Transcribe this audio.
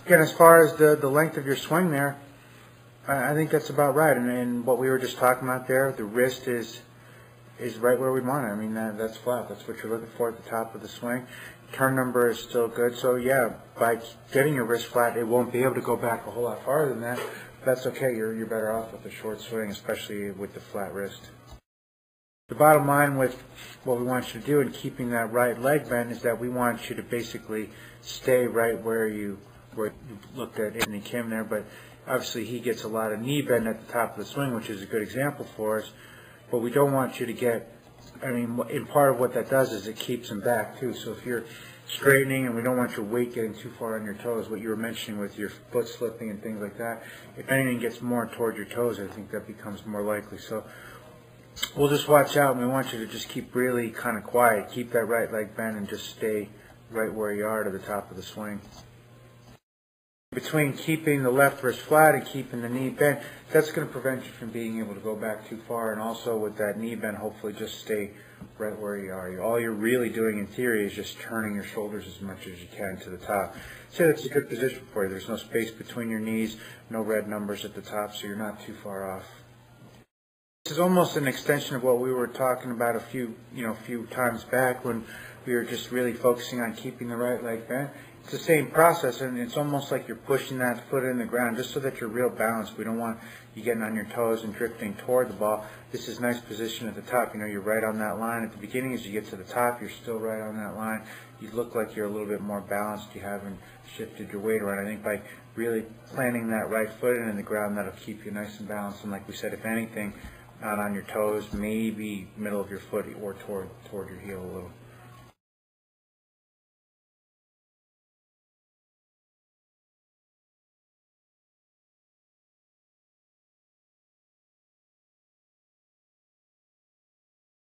Again, as far as the length of your swing there, I think that's about right. And what we were just talking about there, the wrist is right where we want it. I mean, that's flat. That's what you're looking for at the top of the swing. Turn number is still good. So yeah, by getting your wrist flat, it won't be able to go back a whole lot farther than that. But that's okay. You're better off with a short swing, especially with the flat wrist. The bottom line with what we want you to do in keeping that right leg bend is that we want you to basically stay right where you looked at Anthony Kim there, but obviously he gets a lot of knee bend at the top of the swing, which is a good example for us. But we don't want you to get, I mean, and part of what that does is it keeps them back too. So if you're straightening, and we don't want your weight getting too far on your toes, what you were mentioning with your foot slipping and things like that, if anything gets more toward your toes, I think that becomes more likely. So we'll just watch out, and we want you to just keep really kind of quiet, keep that right leg bent, and just stay right where you are to the top of the swing. Between keeping the left wrist flat and keeping the knee bent, that's going to prevent you from being able to go back too far, and also with that knee bend, hopefully just stay right where you are. All you're really doing in theory is just turning your shoulders as much as you can to the top. So that's a good position for you. There's no space between your knees, no red numbers at the top, so you're not too far off. This is almost an extension of what we were talking about a few times back when we were just really focusing on keeping the right leg bent. It's the same process, and it's almost like you're pushing that foot in the ground just so that you're real balanced. We don't want you getting on your toes and drifting toward the ball. This is nice position at the top. You're right on that line at the beginning. As you get to the top, you're still right on that line. You look like you're a little bit more balanced. You haven't shifted your weight around. I think by really planting that right foot in the ground, that'll keep you nice and balanced. And like we said, if anything, not on your toes, maybe middle of your foot or toward your heel a little.